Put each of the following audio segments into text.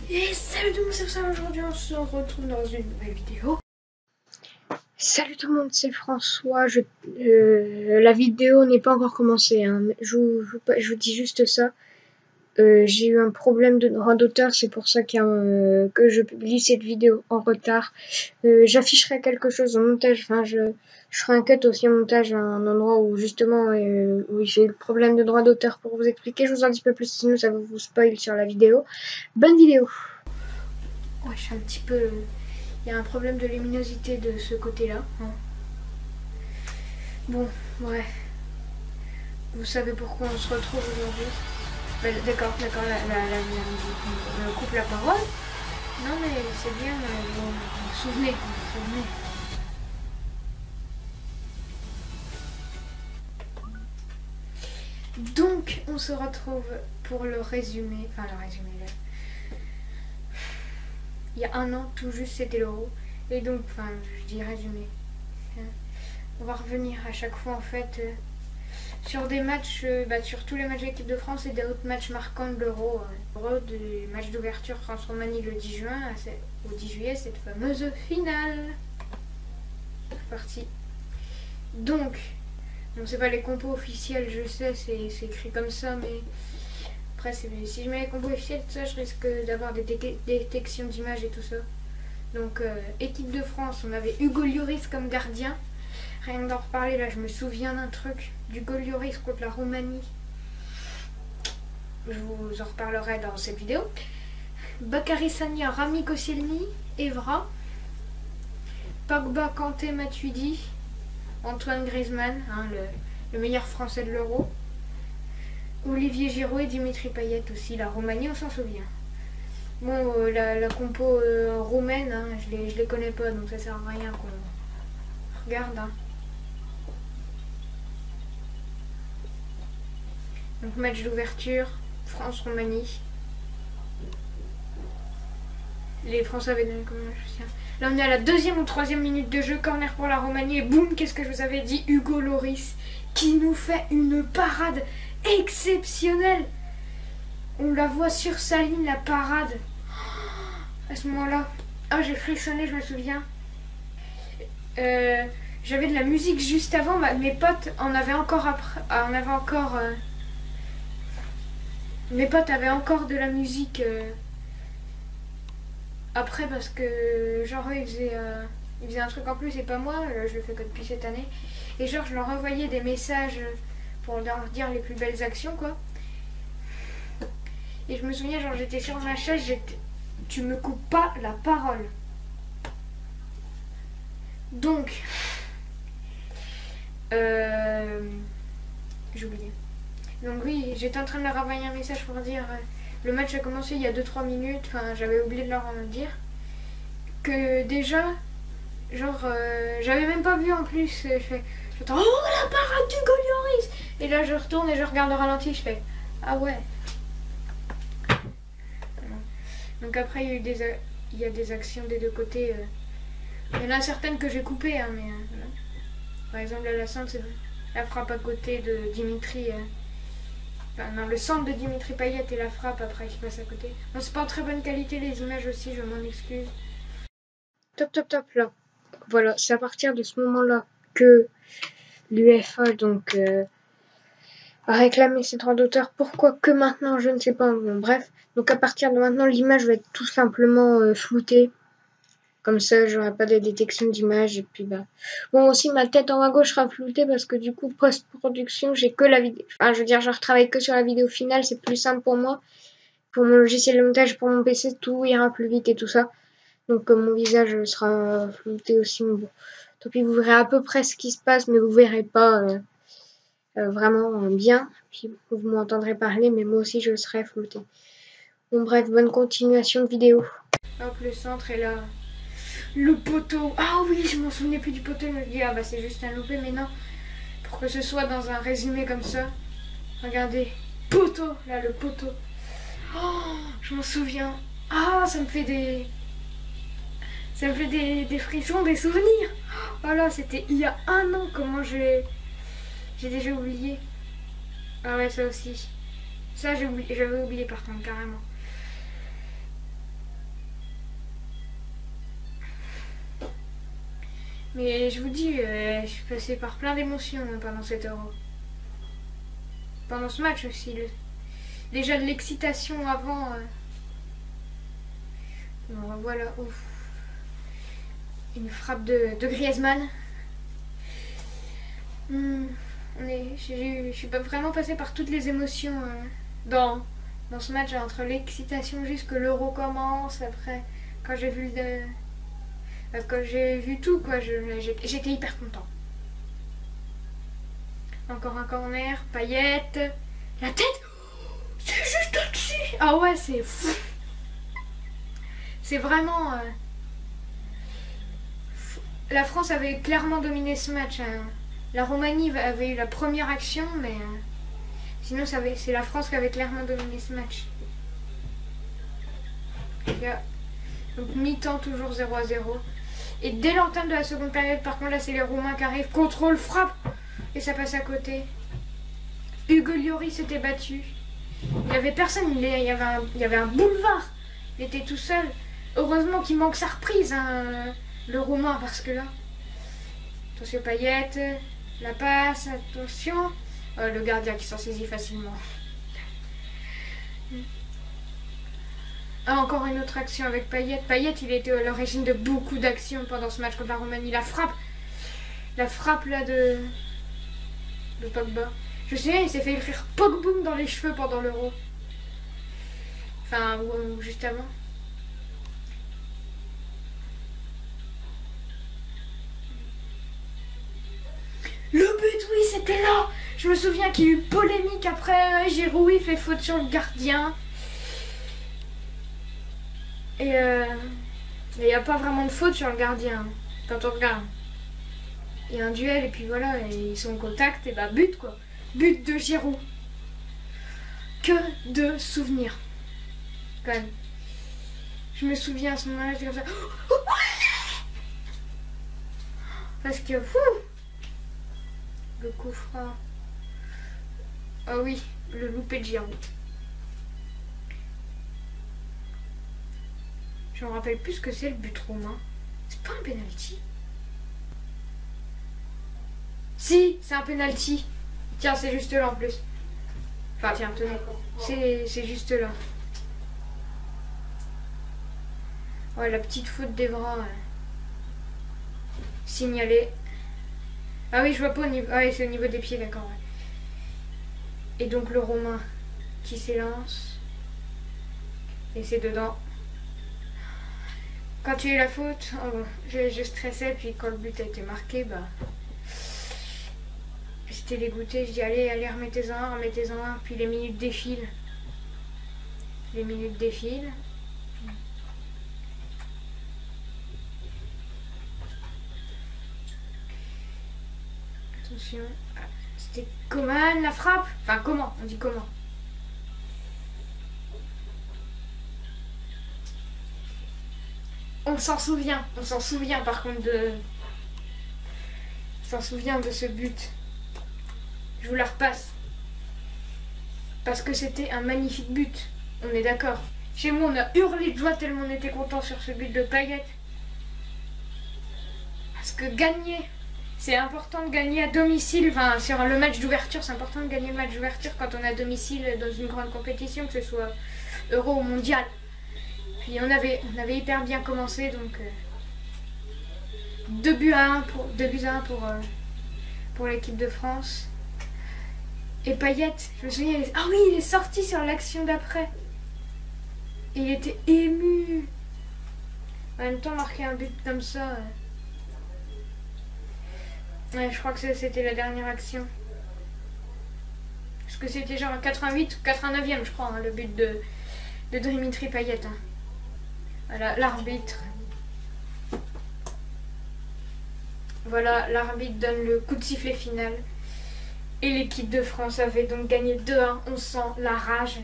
Et salut tout le monde, c'est ça. Aujourd'hui on se retrouve dans une nouvelle vidéo. Salut tout le monde, c'est François. La vidéo n'est pas encore commencée, hein. Je vous dis juste ça. J'ai eu un problème de droit d'auteur, c'est pour ça que je publie cette vidéo en retard. J'afficherai quelque chose au montage, enfin je ferai un cut aussi au montage à un endroit où justement où j'ai eu le problème de droit d'auteur pour vous expliquer. Je vous en dis pas plus, sinon ça va vous spoil sur la vidéo. Bonne vidéo. Ouais, je suis un petit peu... Il y a un problème de luminosité de ce côté-là. Hein. Bon, bref. Vous savez pourquoi on se retrouve aujourd'hui. D'accord, là, on me coupe la parole. Non, mais c'est bien, vous vous souvenez. Donc, on se retrouve pour le résumé. Enfin, le résumé, là. Il y a un an, tout juste, c'était l'Euro. Et donc, enfin, je dis résumé. On va revenir à chaque fois, en fait, sur des matchs, sur tous les matchs de l'équipe de France et d'autres matchs marquants de l'Euro. L'Euro, des matchs d'ouverture France-Roumanie le 10 juin, au 10 juillet, cette fameuse finale. C'est parti. Donc, bon, c'est pas les compos officiels, je sais, c'est écrit comme ça, mais... Après, si je mets les combos officiels, tout ça, je risque d'avoir des détections d'images et tout ça. Donc, équipe de France, on avait Hugo Lloris comme gardien. Rien d'en reparler, là, je me souviens d'un truc. D'Hugo Lloris contre la Roumanie. Je vous en reparlerai dans cette vidéo. Bakary Sagna, Rami Koscielny, Evra. Pogba, Kanté, Matuidi. Antoine Griezmann, hein, le meilleur français de l'Euro. Olivier Giroud et Dimitri Payet aussi. La Roumanie, on s'en souvient. Bon, la compo roumaine, hein, je les connais pas, donc ça sert à rien qu'on regarde. Hein. Donc match d'ouverture, France-Roumanie. Les Français avaient donné comme match. Là on est à la 2e ou 3e minute de jeu, corner pour la Roumanie et boum, qu'est-ce que je vous avais dit, Hugo Lloris qui nous fait une parade exceptionnelle. On la voit sur sa ligne, la parade. À ce moment-là, j'ai frissonné, je me souviens. J'avais de la musique juste avant, mes potes en avaient encore après. Mes potes avaient encore de la musique après parce que genre ils faisaient un truc en plus et pas moi, je le fais que depuis cette année. Et genre je leur envoyais des messages pour leur dire les plus belles actions quoi. Et je me souviens, genre j'étais sur ma chaise, tu me coupes pas la parole. Donc, j'ai oublié. Donc oui, j'étais en train de leur envoyer un message pour dire le match a commencé il y a 2-3 minutes, enfin j'avais oublié de leur dire que déjà, genre j'avais même pas vu en plus, j'entends oh la parade du Lloris et là je retourne et je regarde le ralenti, je fais ah ouais. Donc après il y a des actions des deux côtés. Il y en a certaines que j'ai coupées, hein, mais voilà. Par exemple là, la centre, c'est la frappe à côté de Dimitri. Non, le centre de Dimitri Payet et la frappe après qui passe à côté. Bon, c'est pas en très bonne qualité les images aussi, je m'en excuse. Top là. Voilà, c'est à partir de ce moment-là que l'UEFA donc a réclamé ses droits d'auteur. Pourquoi que maintenant, je ne sais pas. Bon, bref, donc à partir de maintenant, l'image va être tout simplement floutée. Comme ça, j'aurai pas de détection d'image. Et puis, bon, aussi, ma tête en haut à gauche sera floutée parce que du coup, post-production, j'ai que la vidéo. Enfin, je veux dire, je retravaille que sur la vidéo finale. C'est plus simple pour moi. Pour mon logiciel de montage, pour mon PC, tout ira plus vite et tout ça. Donc, mon visage sera flouté aussi. Mais bon, tant pis, vous verrez à peu près ce qui se passe, mais vous verrez pas vraiment bien. Puis, vous m'entendrez parler, mais moi aussi, je serai flouté. Bon, bref, bonne continuation de vidéo. Hop, le centre est là. Le poteau. Ah oui, je m'en souvenais plus du poteau. Je me dis, c'est juste un loupé, mais non. Pour que ce soit dans un résumé comme ça. Regardez. Poteau. Là, le poteau. Oh, je m'en souviens. Ah, ça me fait des frissons, des souvenirs. Oh là, c'était il y a un an. Comment j'ai déjà oublié. Ah ouais, ça aussi. Ça, j'avais oublié par contre, carrément. Mais je vous dis, je suis passée par plein d'émotions pendant cet Euro. Pendant ce match aussi. Déjà de l'excitation avant. Bon, voilà, ouf. Une frappe de Griezmann. Je suis pas vraiment passée par toutes les émotions dans ce match, entre l'excitation jusque l'Euro commence. Après, quand j'ai vu quand j'ai vu tout, quoi, j'étais hyper content. Encore un corner, Payet, la tête, c'est juste au-dessus. Ah ouais, c'est fou. C'est vraiment... La France avait clairement dominé ce match. Hein. La Roumanie avait eu la première action, mais sinon c'est la France qui avait clairement dominé ce match. Donc mi-temps toujours 0-0. Et dès l'entame de la seconde période, par contre là c'est les Roumains qui arrivent, contrôle, frappe, et ça passe à côté. Hugo Lloris s'était battu. Il n'y avait personne, il y avait un boulevard. Il était tout seul. Heureusement qu'il manque sa reprise, hein, le Roumain, parce que là... Attention Payet, la passe, attention. Le gardien qui s'en saisit facilement. Ah, encore une autre action avec Payet. Payet, il était à l'origine de beaucoup d'actions pendant ce match contre la Roumanie. La frappe là de Pogba. Je me souviens, il s'est fait écrire Pogboum dans les cheveux pendant l'Euro. Enfin, ou juste avant. Le but, oui, c'était là. Je me souviens qu'il y a eu polémique après. Giroud, il fait faute sur le gardien. Et il n'y a pas vraiment de faute sur le gardien quand on regarde. Il y a un duel et puis voilà, et ils sont en contact et bah but quoi. But de Giroud. Que de souvenirs. Quand même. Je me souviens à ce moment-là, j'étais comme ça. Parce que le coup franc. Ah oui, le loupé de Giroud. Je me rappelle plus ce que c'est le but roumain. C'est pas un penalty? Si, c'est un penalty. Tiens, c'est juste là en plus. Enfin, tiens, tenez. C'est juste là. Ouais, la petite faute d'Evra. Signalée. Ah oui, je vois pas au niveau... Ah oui, c'est au niveau des pieds, d'accord. Ouais. Et donc le Romain qui s'élance. Et c'est dedans. Quand tu as eu la faute, je stressais, puis quand le but a été marqué, bah... J'étais dégoûtée, je dis allez, remettez-en un, puis les minutes défilent. Les minutes défilent. Attention. C'était Coman, la frappe. Enfin, comment? On dit comment? On s'en souvient par contre On s'en souvient de ce but. Je vous la repasse. Parce que c'était un magnifique but. On est d'accord. Chez moi, on a hurlé de joie tellement on était content sur ce but de Payet. Parce que gagner, c'est important de gagner à domicile. Enfin, sur le match d'ouverture, c'est important de gagner le match d'ouverture quand on est à domicile dans une grande compétition, que ce soit Euro ou Mondial. Puis on avait hyper bien commencé, donc 2 buts à 1 pour l'équipe de France. Et Payet, je me souviens, ah oui, il est sorti sur l'action d'après. Et il était ému. En même temps, marquer un but comme ça... Ouais, je crois que c'était la dernière action. Parce que c'était genre 88 ou 89e, je crois, hein, le but de Dimitri Payet. Hein. Voilà, l'arbitre. Voilà, l'arbitre donne le coup de sifflet final. Et l'équipe de France avait donc gagné 2-1. On sent la rage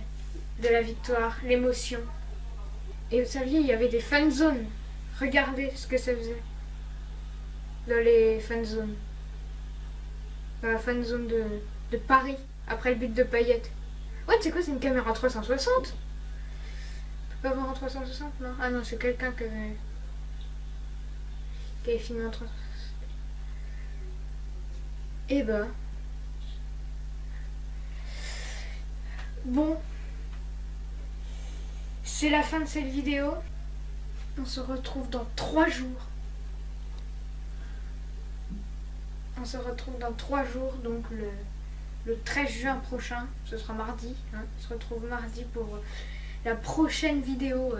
de la victoire, l'émotion. Et vous saviez, il y avait des fan zones. Regardez ce que ça faisait. Dans les fan zones. Dans la fan zone de Paris, après le but de Payet. Ouais, tu sais quoi, c'est une caméra 360. On peut pas voir en 360, non? Ah non, c'est quelqu'un qui avait filmé en 360. Et ben, bon, c'est la fin de cette vidéo. On se retrouve dans 3 jours. On se retrouve dans 3 jours, donc le 13 juin prochain. Ce sera mardi. Hein. On se retrouve mardi pour la prochaine vidéo.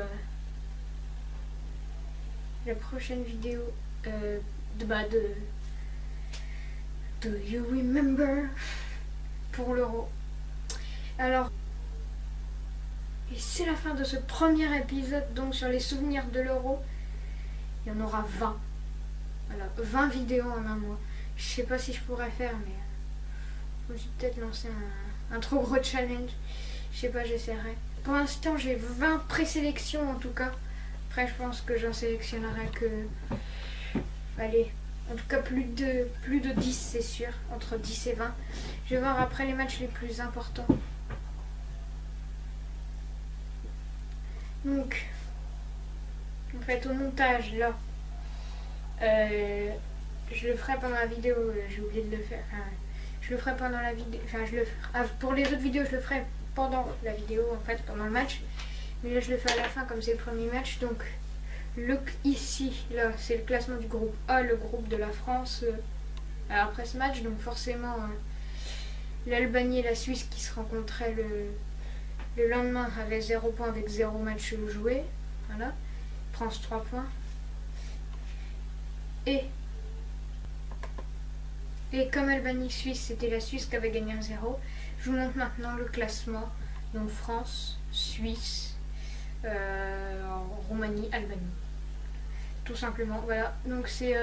La prochaine vidéo de You Remember pour l'Euro. Alors, et c'est la fin de ce premier épisode donc sur les souvenirs de l'Euro. Il y en aura 20. Voilà, 20 vidéos en un mois. Je sais pas si je pourrais faire, mais je me suis peut-être lancé un trop gros challenge. Je sais pas, j'essaierai. Pour l'instant, j'ai 20 présélections en tout cas. Après, je pense que j'en sélectionnerai que... Allez, en tout cas plus de 10, c'est sûr. Entre 10 et 20. Je vais voir après les matchs les plus importants. Donc, en fait, au montage, là, je le ferai pendant la vidéo. J'ai oublié de le faire. Je le ferai pendant la vidéo. Enfin, pour les autres vidéos, je le ferai pendant la vidéo, en fait, pendant le match. Mais là, je le fais à la fin, comme c'est le premier match. Donc, ici, là, c'est le classement du groupe A, le groupe de la France. Alors, après ce match, donc forcément, l'Albanie et la Suisse qui se rencontraient le lendemain avaient 0 points avec 0 match joué. Voilà. France 3 points. Et comme Albanie-Suisse, c'était la Suisse qui avait gagné 1-0. Je vous montre maintenant le classement. Donc France, Suisse, Roumanie, Albanie. Tout simplement, voilà. Donc c'est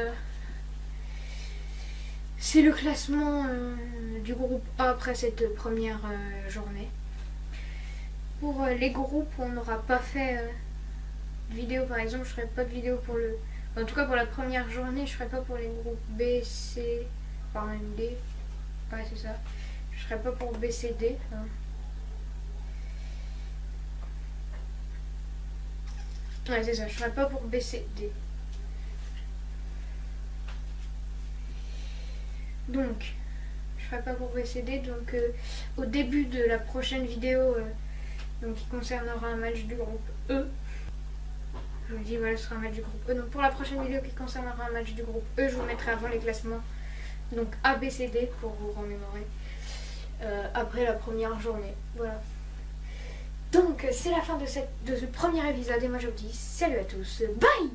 le classement du groupe A après cette première journée. Pour les groupes où on n'aura pas fait de vidéo, par exemple, je ferai pas de vidéo pour le... En tout cas pour la première journée, je ferai pas pour les groupes B, C, enfin même D. Ouais, c'est ça. Je ferai pas pour B, C, D. Hein. Ouais, c'est ça, je ferai pas pour B, C, D. Donc, je ferai pas pour B, C, D. Donc, au début de la prochaine vidéo, donc qui concernera un match du groupe E. Je vous dis, voilà, ce sera un match du groupe E. Donc, pour la prochaine vidéo qui concernera un match du groupe E, je vous mettrai avant les classements. Donc, A, B, C, D pour vous remémorer. Après la première journée. Voilà. Donc, c'est la fin de ce premier épisode. Et moi, je vous dis salut à tous. Bye!